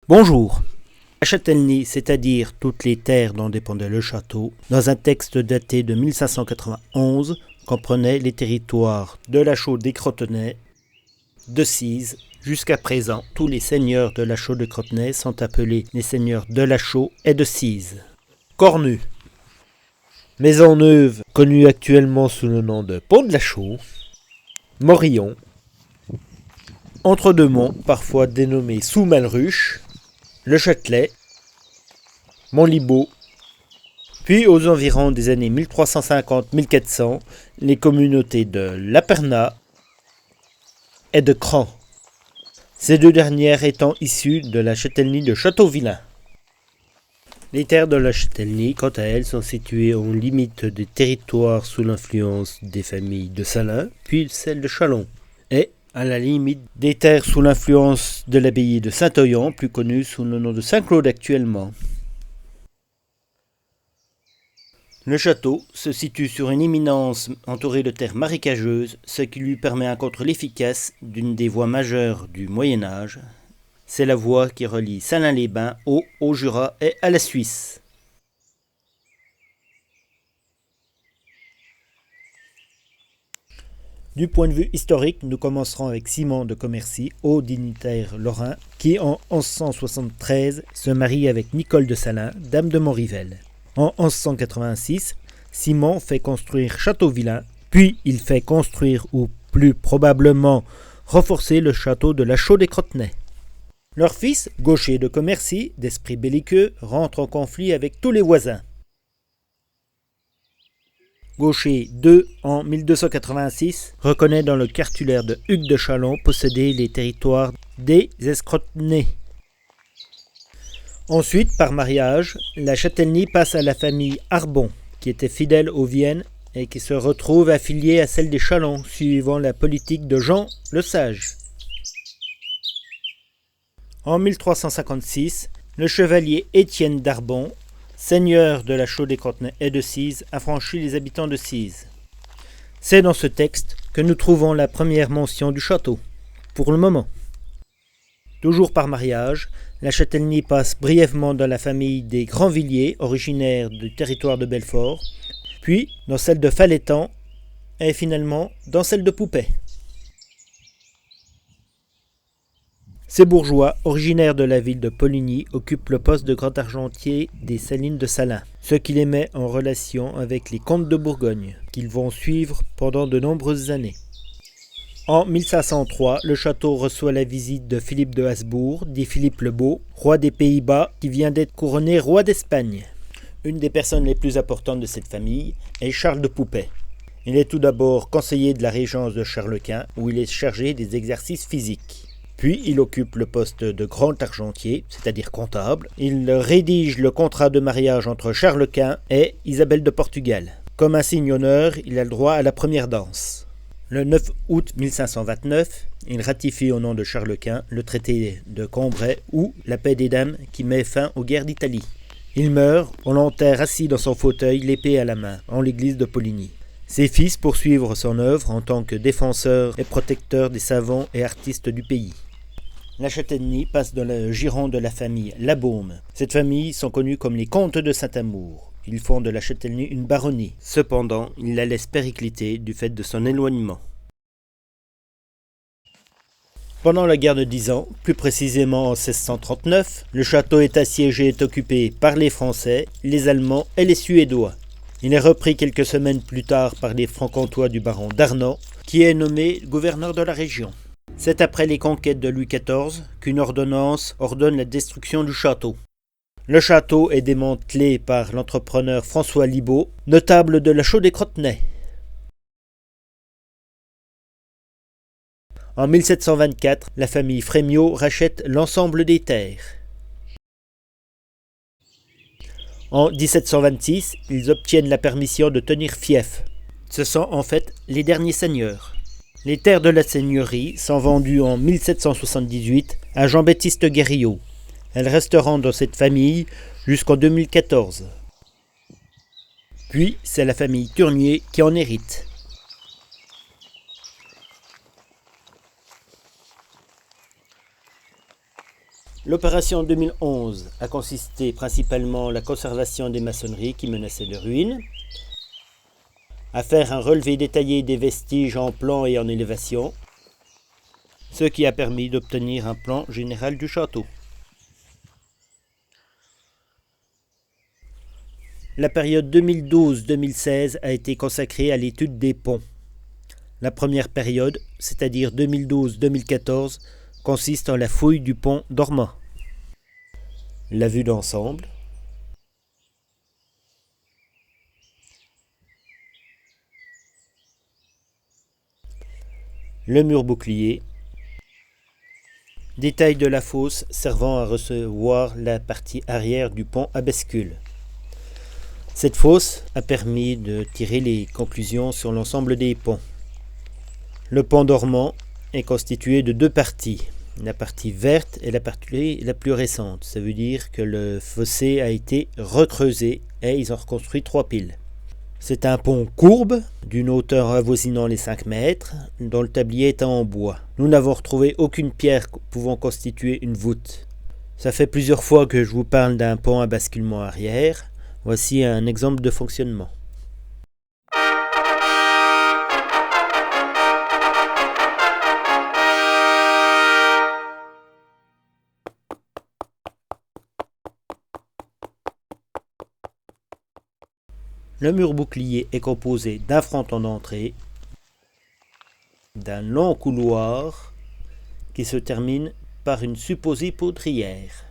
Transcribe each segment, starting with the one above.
Bonjour. La châtellenie, c'est-à-dire toutes les terres dont dépendait le château, dans un texte daté de 1591, comprenait les territoires de la Chaux-des-Crotenay, de Cise. Jusqu'à présent, tous les seigneurs de la Chaux-des-Crotenay sont appelés les seigneurs de la Chaux et de Cise. Cornu. Maisonneuve, connue actuellement sous le nom de Pont de la Chaux. Morillon. Entre-deux-Monts, parfois dénommé Sous-Malruche. Le Châtelet, Montlibaud, puis aux environs des années 1350-1400, les communautés de Lapernat et de Cran, ces deux dernières étant issues de la châtellenie de Châteauvillain. Les terres de la châtellenie, quant à elles, sont situées en limite des territoires sous l'influence des familles de Salins, puis celles de Châlons, et à la limite des terres sous l'influence de l'abbaye de Saint-Oyen, plus connue sous le nom de Saint-Claude actuellement. Le château se situe sur une éminence entourée de terres marécageuses, ce qui lui permet un contrôle efficace d'une des voies majeures du Moyen-Âge. C'est la voie qui relie Salins-les-Bains au Haut-Jura et à la Suisse. Du point de vue historique, nous commencerons avec Simon de Commercy, haut dignitaire lorrain, qui en 1173 se marie avec Nicole de Salins, dame de Montrivel. En 1186, Simon fait construire Châteauvillain, puis il fait construire, ou plus probablement renforcer, le château de la Chaux-des-Crotenay. Leur fils, Gaucher de Commercy, d'esprit belliqueux, rentre en conflit avec tous les voisins. Gaucher II, en 1286, reconnaît dans le cartulaire de Hugues de Châlons posséder les territoires des Escrotenay. Ensuite, par mariage, la châtellenie passe à la famille Arbon, qui était fidèle aux Viennes et qui se retrouve affiliée à celle des Châlons, suivant la politique de Jean le Sage. En 1356, le chevalier Étienne d'Arbon, seigneur de la Chaux-des-Crotenay et de Cise, affranchit les habitants de Cise. C'est dans ce texte que nous trouvons la première mention du château, pour le moment. Toujours par mariage, la châtellenie passe brièvement dans la famille des Grandvilliers, originaires du territoire de Belfort, puis dans celle de Falétan, et finalement dans celle de Poupet. Ces bourgeois, originaires de la ville de Poligny, occupent le poste de grand argentier des Salines de Salins, ce qui les met en relation avec les comtes de Bourgogne, qu'ils vont suivre pendant de nombreuses années. En 1503, le château reçoit la visite de Philippe de Habsbourg, dit Philippe le Beau, roi des Pays-Bas, qui vient d'être couronné roi d'Espagne. Une des personnes les plus importantes de cette famille est Charles de Poupet. Il est tout d'abord conseiller de la régence de Charles Quint, où il est chargé des exercices physiques. Puis il occupe le poste de grand argentier, c'est-à-dire comptable. Il rédige le contrat de mariage entre Charles Quint et Isabelle de Portugal. Comme un signe honneur, il a le droit à la première danse. Le 9 août 1529, il ratifie au nom de Charles Quint le traité de Cambrai ou la paix des dames qui met fin aux guerres d'Italie. Il meurt, on l'enterre assis dans son fauteuil, l'épée à la main, en l'église de Poligny. Ses fils poursuivent son œuvre en tant que défenseurs et protecteurs des savants et artistes du pays. La châtellenie passe dans le giron de la famille Labaume. Cette famille sont connus comme les comtes de Saint-Amour. Ils font de la châtellenie une baronnie. Cependant, ils la laissent péricliter du fait de son éloignement. Pendant la guerre de 10 ans, plus précisément en 1639, le château est assiégé et occupé par les Français, les Allemands et les Suédois. Il est repris quelques semaines plus tard par les francs-comtois du baron d'Arnand, qui est nommé gouverneur de la région. C'est après les conquêtes de Louis XIV qu'une ordonnance ordonne la destruction du château. Le château est démantelé par l'entrepreneur François Libaud, notable de la Chaux-des-Crotenay. En 1724, la famille Frémiot rachète l'ensemble des terres. En 1726, ils obtiennent la permission de tenir fief. Ce sont en fait les derniers seigneurs. Les terres de la seigneurie sont vendues en 1778 à Jean-Baptiste Guerriot. Elles resteront dans cette famille jusqu'en 2014. Puis c'est la famille Turnier qui en hérite. L'opération 2011 a consisté principalement à la conservation des maçonneries qui menaçaient de ruine, à faire un relevé détaillé des vestiges en plan et en élévation, ce qui a permis d'obtenir un plan général du château. La période 2012-2016 a été consacrée à l'étude des ponts. La première période, c'est-à-dire 2012-2014, consiste en la fouille du pont d'Ormans. La vue d'ensemble, le mur bouclier, détail de la fosse servant à recevoir la partie arrière du pont à bascule. Cette fosse a permis de tirer les conclusions sur l'ensemble des ponts. Le pont d'Ormans est constitué de deux parties, la partie verte et la partie la plus récente. Ça veut dire que le fossé a été recreusé et ils ont reconstruit 3 piles. C'est un pont courbe, d'une hauteur avoisinant les 5 mètres, dont le tablier est en bois. Nous n'avons retrouvé aucune pierre pouvant constituer une voûte. Ça fait plusieurs fois que je vous parle d'un pont à basculement arrière. Voici un exemple de fonctionnement. Le mur bouclier est composé d'un fronton d'entrée, d'un long couloir qui se termine par une supposée poudrière.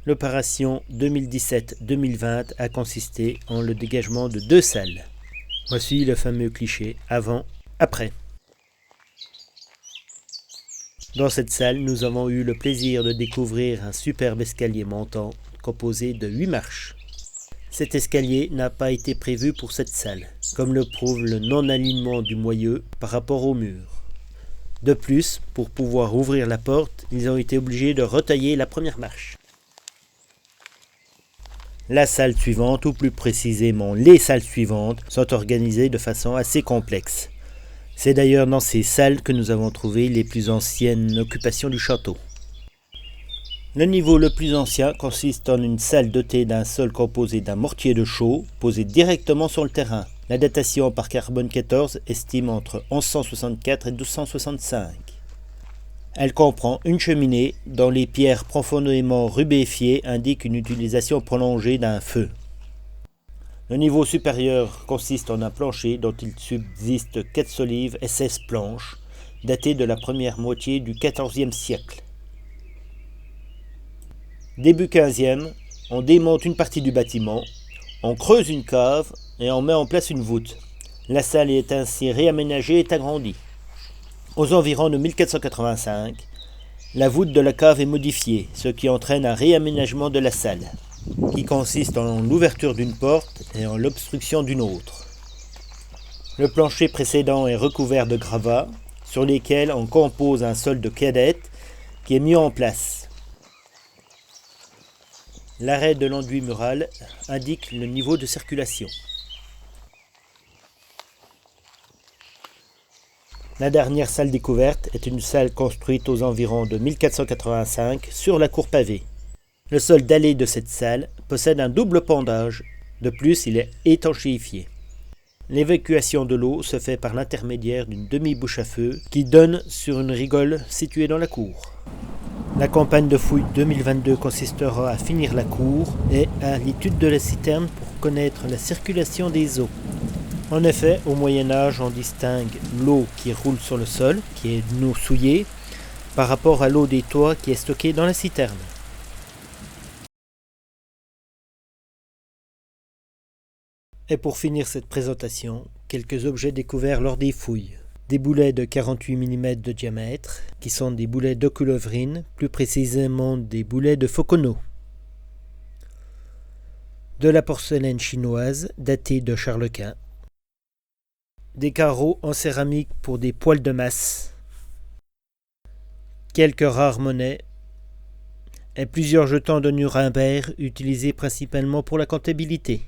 L'opération 2017-2020 a consisté en le dégagement de 2 salles. Voici le fameux cliché avant-après. Dans cette salle, nous avons eu le plaisir de découvrir un superbe escalier montant composé de 8 marches. Cet escalier n'a pas été prévu pour cette salle, comme le prouve le non-alignement du moyeu par rapport au mur. De plus, pour pouvoir ouvrir la porte, ils ont été obligés de retailler la première marche. La salle suivante, ou plus précisément les salles suivantes, sont organisées de façon assez complexe. C'est d'ailleurs dans ces salles que nous avons trouvé les plus anciennes occupations du château. Le niveau le plus ancien consiste en une salle dotée d'un sol composé d'un mortier de chaux posé directement sur le terrain. La datation par carbone 14 estime entre 1164 et 1265. Elle comprend une cheminée dont les pierres profondément rubéfiées indiquent une utilisation prolongée d'un feu. Le niveau supérieur consiste en un plancher dont il subsiste 4 solives et 16 planches, datées de la première moitié du XIVe siècle. Début 15e, on démonte une partie du bâtiment, on creuse une cave et on met en place une voûte. La salle est ainsi réaménagée et agrandie. Aux environs de 1485, la voûte de la cave est modifiée, ce qui entraîne un réaménagement de la salle, qui consiste en l'ouverture d'une porte et en l'obstruction d'une autre. Le plancher précédent est recouvert de gravats, sur lesquels on compose un sol de cadette qui est mis en place. L'arrêt de l'enduit mural indique le niveau de circulation. La dernière salle découverte est une salle construite aux environs de 1485 sur la cour pavée. Le sol dallé de cette salle possède un double pendage. De plus, il est étanchéifié. L'évacuation de l'eau se fait par l'intermédiaire d'une demi-bouche à feu qui donne sur une rigole située dans la cour. La campagne de fouille 2022 consistera à finir la cour et à l'étude de la citerne pour connaître la circulation des eaux. En effet, au Moyen-Âge, on distingue l'eau qui roule sur le sol, qui est une eau souillée, par rapport à l'eau des toits qui est stockée dans la citerne. Et pour finir cette présentation, quelques objets découverts lors des fouilles. Des boulets de 48 mm de diamètre, qui sont des boulets d'Oculovrine, plus précisément des boulets de Focono. De la porcelaine chinoise, datée de Charles Quint. Des carreaux en céramique pour des poêles de masse. Quelques rares monnaies. Et plusieurs jetons de Nuremberg utilisés principalement pour la comptabilité.